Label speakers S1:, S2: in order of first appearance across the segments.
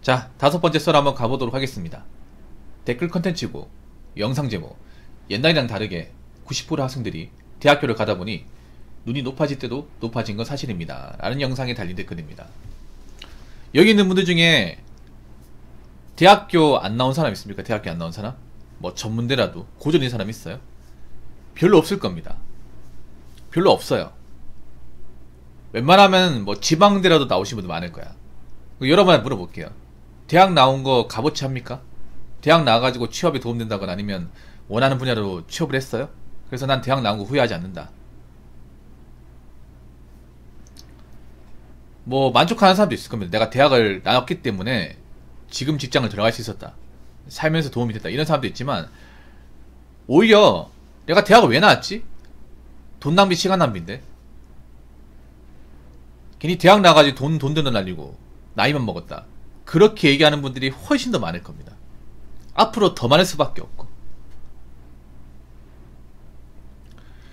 S1: 자, 다섯 번째 썰 한번 가보도록 하겠습니다. 댓글 컨텐츠고 영상 제목 옛날이랑 다르게 90% 학생들이 대학교를 가다 보니 눈이 높아질 때도 높아진 건 사실입니다. 라는 영상에 달린 댓글입니다. 여기 있는 분들 중에 대학교 안 나온 사람 있습니까? 대학교 안 나온 사람? 뭐 전문대라도 고전인 사람 있어요? 별로 없을 겁니다. 별로 없어요. 웬만하면 뭐 지방대라도 나오신 분들 많을 거야. 여러분한테 물어볼게요. 대학 나온 거 값어치 합니까? 대학 나와가지고 취업에 도움된다거나 아니면 원하는 분야로 취업을 했어요? 그래서 난 대학 나온 거 후회하지 않는다. 뭐 만족하는 사람도 있을 겁니다. 내가 대학을 나왔기 때문에 지금 직장을 들어갈 수 있었다. 살면서 도움이 됐다. 이런 사람도 있지만 오히려 내가 대학을 왜 나왔지? 돈 낭비, 시간 낭비인데. 괜히 대학 나가지고 돈 드는 날리고 나이만 먹었다. 그렇게 얘기하는 분들이 훨씬 더 많을 겁니다. 앞으로 더 많을 수밖에 없고.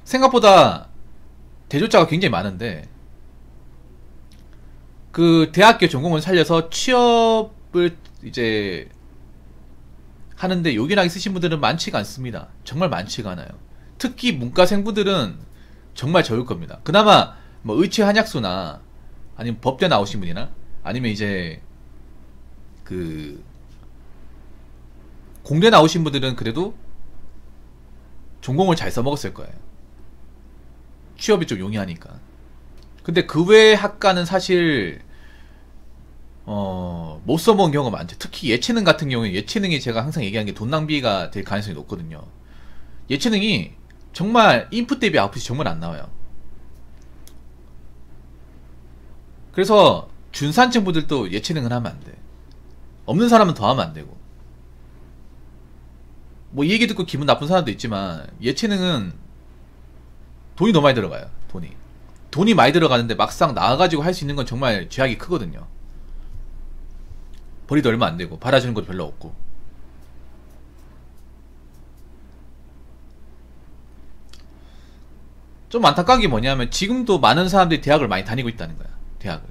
S1: 생각보다 대졸자가 굉장히 많은데 그 대학교 전공을 살려서 취업을 이제 하는데 요긴하게 쓰신 분들은 많지가 않습니다. 정말 많지가 않아요. 특히 문과생분들은 정말 적을 겁니다. 그나마 뭐 의치 한약수나 아니면 법대 나오신 분이나 아니면 이제 그 공대 나오신 분들은 그래도 전공을 잘 써먹었을 거예요. 취업이 좀 용이하니까. 근데 그 외의 학과는 사실 못 써먹은 경우가 많죠. 특히 예체능 같은 경우에 예체능이 제가 항상 얘기하는 게 돈 낭비가 될 가능성이 높거든요. 예체능이 정말 인풋 대비 아웃풋이 정말 안 나와요. 그래서 준산층 분들도 예체능을 하면 안 돼. 없는 사람은 더 하면 안 되고. 뭐 이 얘기 듣고 기분 나쁜 사람도 있지만 예체능은 돈이 너무 많이 들어가요. 돈이 많이 들어가는데 막상 나와가지고 할 수 있는 건 정말 제약이 크거든요. 벌이도 얼마 안 되고 받아주는 것도 별로 없고. 좀 안타까운 게 뭐냐면 지금도 많은 사람들이 대학을 많이 다니고 있다는 거야. 대학을.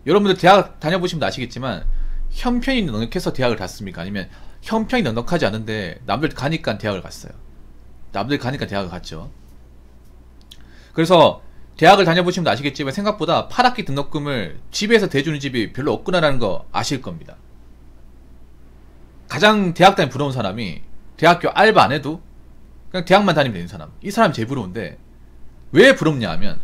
S1: 여러분들 대학 다녀보시면 아시겠지만 형편이 넉넉해서 대학을 갔습니까? 아니면 형편이 넉넉하지 않은데 남들 가니까 대학을 갔어요. 남들 가니까 대학을 갔죠. 그래서 대학을 다녀보시면 아시겠지만 생각보다 8학기 등록금을 집에서 대주는 집이 별로 없구나라는 거 아실 겁니다. 가장 대학 다니면 부러운 사람이 대학교 알바 안 해도 그냥 대학만 다니면 되는 사람. 이 사람이 제일 부러운데 왜 부럽냐 하면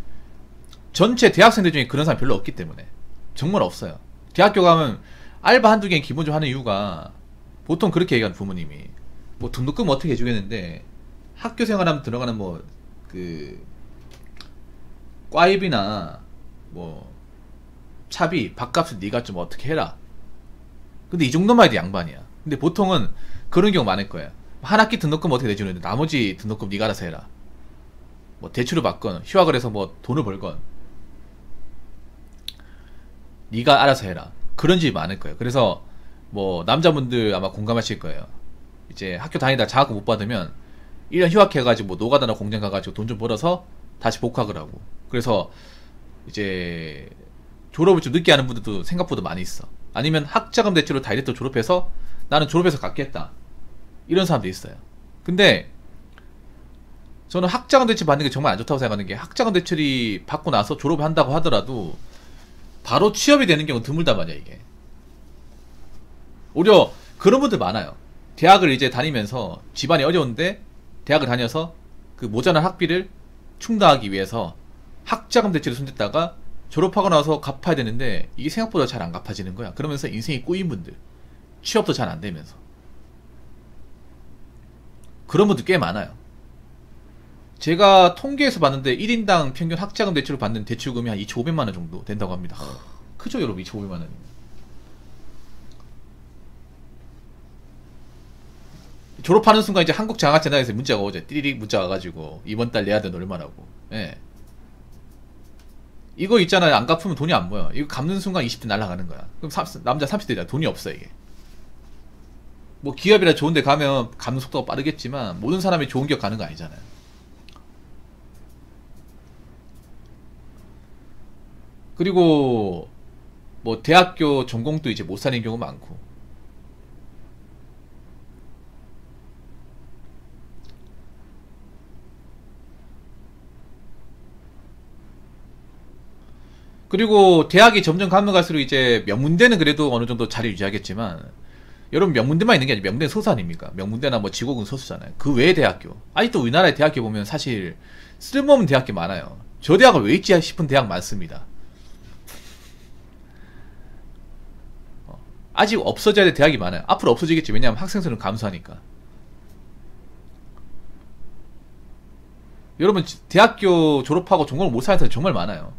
S1: 전체 대학생들 중에 그런 사람이 별로 없기 때문에. 정말 없어요. 대학교 가면 알바 한두 개는 기본적으로 하는 이유가 보통 그렇게 얘기하는 부모님이 뭐 등록금 어떻게 해주겠는데 학교 생활하면 들어가는 뭐 그 과입이나 뭐 차비 밥값을 네가 좀 어떻게 해라. 근데 이 정도만 해도 양반이야. 근데 보통은 그런 경우 많을 거예요. 한 학기 등록금 어떻게 내주는데 나머지 등록금 네가 알아서 해라. 뭐 대출을 받건 휴학을 해서 뭐 돈을 벌건 네가 알아서 해라. 그런 집이 많을 거예요. 그래서 뭐 남자분들 아마 공감하실 거예요. 이제 학교 다니다 장학금 못 받으면 1년 휴학해가지고 뭐 노가다나 공장 가가지고 돈 좀 벌어서 다시 복학을 하고. 그래서 이제 졸업을 좀 늦게 하는 분들도 생각보다 많이 있어. 아니면 학자금 대출로 다이렉트 졸업해서 나는 졸업해서 갚겠다. 이런 사람도 있어요. 근데 저는 학자금 대출 받는 게 정말 안 좋다고 생각하는 게 학자금 대출이 받고 나서 졸업을 한다고 하더라도 바로 취업이 되는 경우는 드물단 말이야 이게. 오히려 그런 분들 많아요. 대학을 이제 다니면서 집안이 어려운데 대학을 다녀서 그 모자란 학비를 충당하기 위해서 학자금 대출을 손댔다가 졸업하고 나서 갚아야 되는데 이게 생각보다 잘 안 갚아지는 거야. 그러면서 인생이 꼬인 분들, 취업도 잘 안 되면서 그런 분들 꽤 많아요. 제가 통계에서 봤는데 1인당 평균 학자금 대출을 받는 대출금이 한 2,500만원 정도 된다고 합니다. 크죠 여러분? 2,500만원. 졸업하는 순간 이제 한국장학재단에서 문자가 오죠. 띠리릭 문자 와가지고 이번 달 내야 되는 얼마라고. 예. 이거 있잖아요. 안 갚으면 돈이 안 모여. 이거 갚는 순간 20대 날아가는 거야. 그럼 남자 30대잖아. 돈이 없어 이게. 뭐 기업이라 좋은데 가면 갚는 속도가 빠르겠지만 모든 사람이 좋은 기업 가는 거 아니잖아요. 그리고 뭐 대학교 전공도 이제 못 살리는 경우 많고. 그리고 대학이 점점 가면 갈수록 이제 명문대는 그래도 어느 정도 자리 유지하겠지만, 여러분 명문대만 있는 게 아니라 명문대는 소수 아닙니까? 명문대나 뭐 지곡은 소수잖아요. 그 외의 대학교. 아직도 우리나라의 대학교 보면 사실 쓸모없는 대학교 많아요. 저 대학을 왜 있지 싶은 대학 많습니다. 아직 없어져야 될 대학이 많아요. 앞으로 없어지겠지. 왜냐하면 학생 수는 감소하니까. 여러분 대학교 졸업하고 전공을 못 사는 사람 정말 많아요.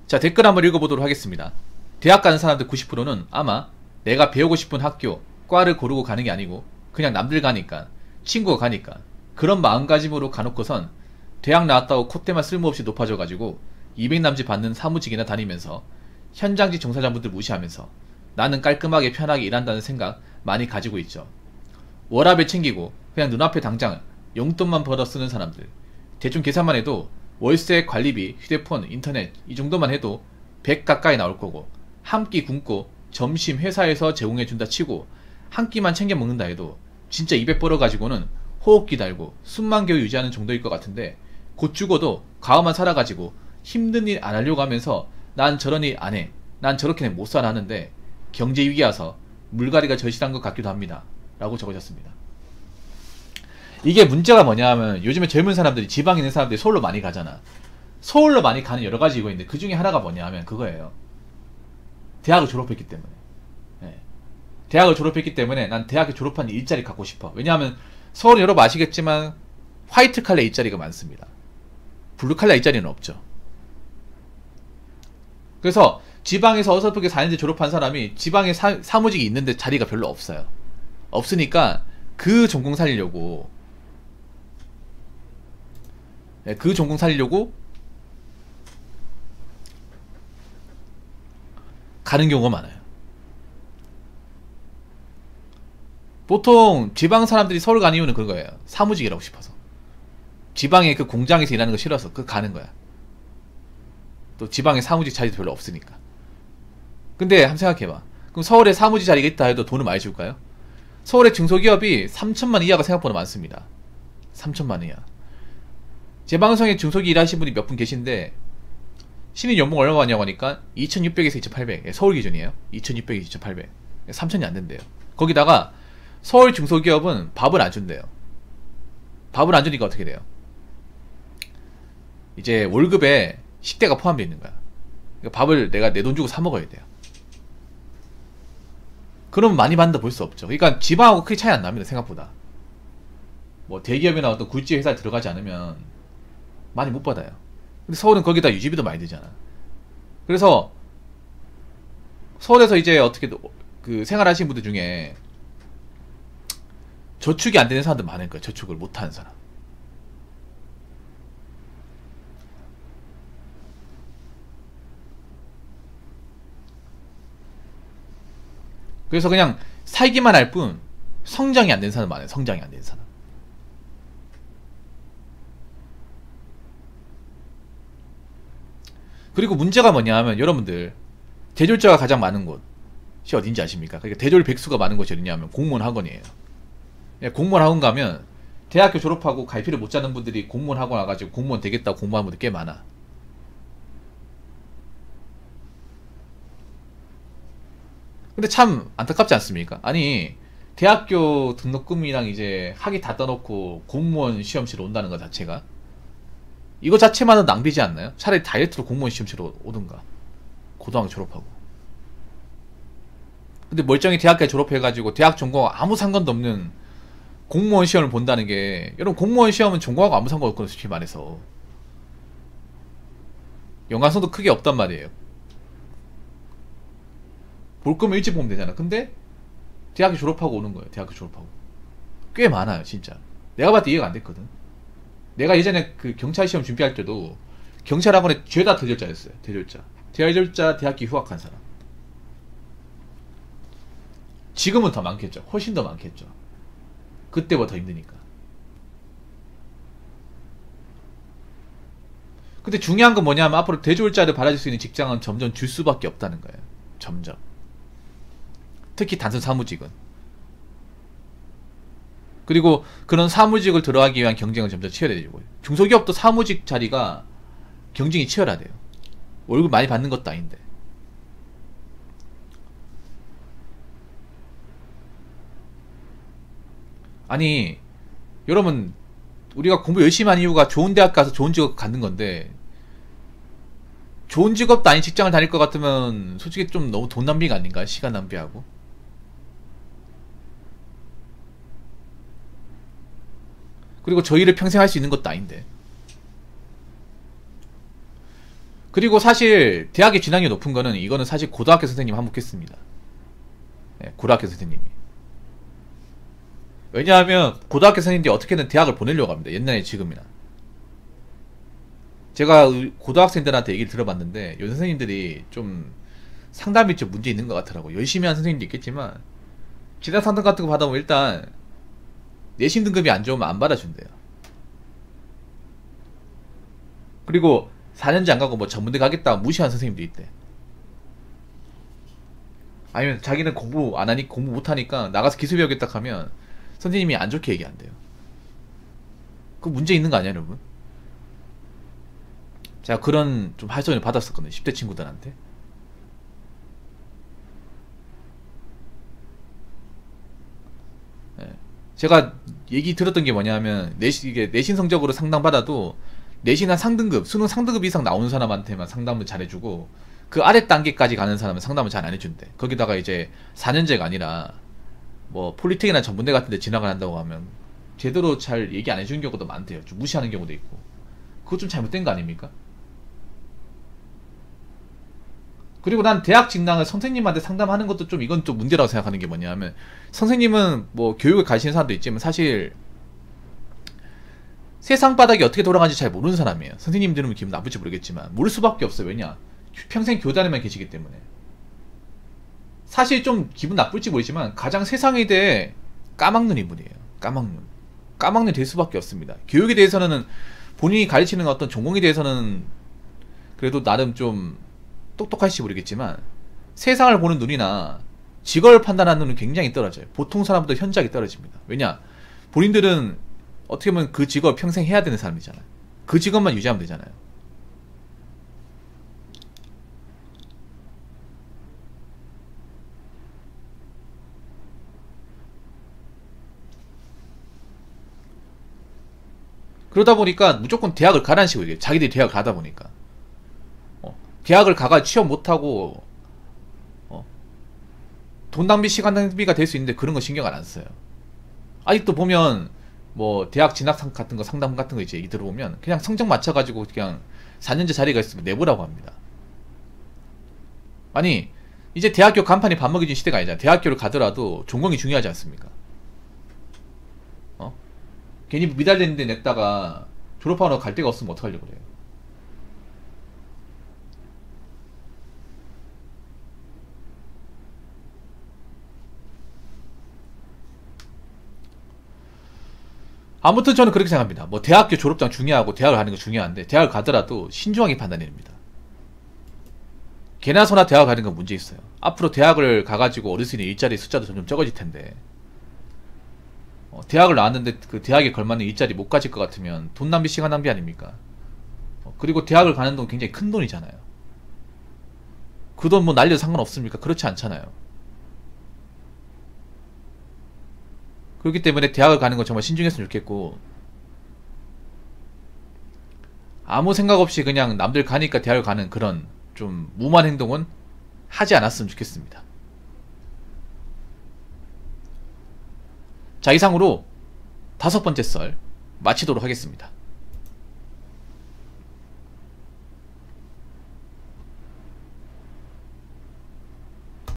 S1: 자, 댓글 한번 읽어보도록 하겠습니다. 대학 가는 사람들 90%는 아마 내가 배우고 싶은 학교, 과를 고르고 가는 게 아니고 그냥 남들 가니까, 친구가 가니까 그런 마음가짐으로 가놓고선 대학 나왔다고 콧대만 쓸모없이 높아져가지고 200남짓 받는 사무직이나 다니면서 현장직 종사자분들 무시하면서 나는 깔끔하게 편하게 일한다는 생각 많이 가지고 있죠. 워라밸 챙기고 그냥 눈앞에 당장 용돈만 벌어 쓰는 사람들. 대충 계산만 해도 월세, 관리비, 휴대폰, 인터넷 이 정도만 해도 100 가까이 나올 거고, 한 끼 굶고 점심 회사에서 제공해준다 치고 한 끼만 챙겨 먹는다 해도 진짜 200 벌어가지고는 호흡기 달고 숨만 겨우 유지하는 정도일 것 같은데, 곧 죽어도 가오만 살아가지고 힘든 일 안 하려고 하면서 난 저런 일 안 해, 난 저렇게는 못 살아 하는데 경제 위기 와서 물갈이가 절실한 것 같기도 합니다. 라고 적어졌습니다. 이게 문제가 뭐냐 하면, 요즘에 젊은 사람들이, 지방에 있는 사람들이 서울로 많이 가잖아. 서울로 많이 가는 여러 가지 이유가 있는데 그 중에 하나가 뭐냐 하면 그거예요. 대학을 졸업했기 때문에. 네. 대학을 졸업했기 때문에 난 대학에 졸업한 일자리 갖고 싶어. 왜냐하면 서울은 여러분 아시겠지만 화이트 칼라 일자리가 많습니다. 블루 칼라 일자리는 없죠. 그래서 지방에서 어설프게 4년제 졸업한 사람이 지방에 사무직이 있는데 자리가 별로 없어요. 없으니까 그 전공 살리려고, 그 전공 살리려고 가는 경우가 많아요. 보통 지방 사람들이 서울 가는 이유는 그거예요. 사무직이라고 싶어서. 지방의 그 공장에서 일하는 거 싫어서 그 가는 거야. 또 지방에 사무직 자리도 별로 없으니까. 근데 한번 생각해봐. 그럼 서울에 사무직 자리가 있다 해도 돈을 많이 줄까요? 서울의 중소기업이 3천만 이하가 생각보다 많습니다. 3천만 이하. 제 방송에 중소기업 일하시는 분이 몇 분 계신데 신인 연봉 얼마 받냐고 하니까 2600에서 2800. 서울 기준이에요. 2600에서 2800. 3000이 안 된대요. 거기다가 서울 중소기업은 밥을 안 준대요. 밥을 안 주니까 어떻게 돼요? 이제 월급에 식대가 포함되어 있는 거야. 그러니까 밥을 내가 내 돈 주고 사 먹어야 돼요. 그럼 많이 받는다 볼 수 없죠. 그러니까 지방하고 크게 차이 안 납니다. 생각보다. 뭐 대기업이나 어떤 굴지 회사에 들어가지 않으면 많이 못 받아요. 근데 서울은 거기다 유지비도 많이 들잖아. 그래서 서울에서 이제 어떻게 그 생활하시는 분들 중에 저축이 안 되는 사람들 많을 거예요. 저축을 못 하는 사람. 그래서 그냥 살기만 할 뿐 성장이 안 되는 사람 많아요. 성장이 안 되는 사람. 그리고 문제가 뭐냐 하면, 여러분들 대졸자가 가장 많은 곳이 어딘지 아십니까? 그러니까 대졸 백수가 많은 곳이 어디냐 하면 공무원 학원이에요. 공무원 학원 가면 대학교 졸업하고 갈피를 못 잡는 분들이 공무원 학원 와가지고 공무원 되겠다고 공부하는 분들 꽤 많아. 근데 참 안타깝지 않습니까? 아니, 대학교 등록금이랑 이제 학위 다 떠놓고 공무원 시험치러 온다는 것 자체가, 이거 자체만은 낭비지 않나요? 차라리 다이어트로 공무원 시험치러 오든가. 고등학교 졸업하고. 근데 멀쩡히 대학까지 졸업해가지고 대학 전공하고 아무 상관도 없는 공무원 시험을 본다는 게, 여러분 공무원 시험은 전공하고 아무 상관없거든요. 솔직히 말해서 연관성도 크게 없단 말이에요. 볼 거면 일찍 보면 되잖아. 근데 대학교 졸업하고 오는 거예요. 대학교 졸업하고. 꽤 많아요 진짜. 내가 봤을 때 이해가 안 됐거든. 내가 예전에 그 경찰 시험 준비할 때도 경찰 학원에 죄다 대졸자였어요. 대졸자 대학교 휴학한 사람. 지금은 더 많겠죠. 훨씬 더 많겠죠. 그때보다 더 힘드니까. 근데 중요한 건 뭐냐면 앞으로 대졸자를 받아줄 수 있는 직장은 점점 줄 수밖에 없다는 거예요. 점점. 특히 단순 사무직은. 그리고 그런 사무직을 들어가기 위한 경쟁은 점점 치열해지고, 중소기업도 사무직 자리가 경쟁이 치열하대요. 월급 많이 받는 것도 아닌데. 아니, 여러분, 우리가 공부 열심히 한 이유가 좋은 대학 가서 좋은 직업 갖는 건데, 좋은 직업도 아닌 직장을 다닐 것 같으면 솔직히 좀 너무 돈 낭비가 아닌가? 시간 낭비하고. 그리고 저 일을 평생 할 수 있는 것도 아닌데. 그리고 사실 대학에 진학이 높은 거는, 이거는 사실 고등학교 선생님 한몫했습니다. 네, 고등학교 선생님이. 왜냐하면 고등학교 선생님들이 어떻게든 대학을 보내려고 합니다. 옛날에 지금이나. 제가 고등학생들한테 얘기를 들어봤는데, 요 선생님들이 좀 상담이 좀 문제 있는 것 같더라고요. 열심히 하는 선생님도 있겠지만 지나 상담 같은 거 받아보면 일단 내신 등급이 안 좋으면 안 받아준대요. 그리고 4년제 안 가고 뭐 전문대 가겠다 무시하는 선생님도 있대. 아니면 자기는 공부 안 하니, 공부 못 하니까 나가서 기술 배우겠다 하면 선생님이 안 좋게 얘기한대요. 그 문제 있는 거 아니야, 여러분? 제가 그런 좀 할선을 받았었거든요, 10대 친구들한테. 예. 제가 얘기 들었던 게 뭐냐면, 이게 내신 성적으로 상담받아도 내신 한 상등급, 수능 상등급 이상 나오는 사람한테만 상담을 잘해주고, 그 아래 단계까지 가는 사람은 상담을 잘 안 해준대. 거기다가 이제 4년제가 아니라 뭐 폴리텍이나 전문대 같은 데 진학을 한다고 하면 제대로 잘 얘기 안 해주는 경우도 많대요. 좀 무시하는 경우도 있고. 그거 좀 잘못된 거 아닙니까? 그리고 난 대학 진학을 선생님한테 상담하는 것도 좀, 이건 좀 문제라고 생각하는 게 뭐냐면, 선생님은 뭐 교육을 가르치는 사람도 있지만 사실 세상 바닥이 어떻게 돌아가는지 잘 모르는 사람이에요. 선생님 들으면 기분 나쁠지 모르겠지만 모를 수밖에 없어요. 왜냐? 평생 교단에만 계시기 때문에. 사실 좀 기분 나쁠지 모르지만 가장 세상에 대해 까막눈 인물이에요. 까막눈. 까막눈이 될 수밖에 없습니다. 교육에 대해서는, 본인이 가르치는 어떤 전공에 대해서는 그래도 나름 좀 똑똑할지 모르겠지만 세상을 보는 눈이나 직업을 판단하는 눈은 굉장히 떨어져요. 보통 사람보다 현저하게 떨어집니다. 왜냐? 본인들은 어떻게 보면 그 직업을 평생 해야 되는 사람이잖아요. 그 직업만 유지하면 되잖아요. 그러다 보니까 무조건 대학을 가라는 식으로 얘기해요. 자기들이 대학을 가다 보니까. 대학을 가가 취업 못하고 돈 낭비, 시간 낭비가 될 수 있는데 그런 거 신경을 안 써요. 아직도 보면 뭐 대학 진학 같은 거, 상담 같은 거 이제 얘기 들어보면 그냥 성적 맞춰가지고 그냥 4년제 자리가 있으면 내보라고 합니다. 아니, 이제 대학교 간판이 밥 먹여준 시대가 아니잖아. 대학교를 가더라도 전공이 중요하지 않습니까? 괜히 미달되는데 냈다가 졸업하러 갈 데가 없으면 어떡하려고 그래요. 아무튼 저는 그렇게 생각합니다. 뭐 대학교 졸업장 중요하고 대학을 가는 거 중요한데, 대학을 가더라도 신중하게 판단해야 됩니다. 개나 소나 대학을 가는 건 문제 있어요. 앞으로 대학을 가가지고 어르신의 일자리 숫자도 점점 적어질 텐데, 대학을 나왔는데 그 대학에 걸맞는 일자리 못 가질 것 같으면 돈 낭비, 시간 낭비 아닙니까? 그리고 대학을 가는 돈 굉장히 큰 돈이잖아요. 그 돈 뭐 날려도 상관없습니까? 그렇지 않잖아요. 그렇기 때문에 대학을 가는 건 정말 신중했으면 좋겠고, 아무 생각 없이 그냥 남들 가니까 대학을 가는 그런 좀 무모한 행동은 하지 않았으면 좋겠습니다. 자, 이상으로 5번째 썰 마치도록 하겠습니다.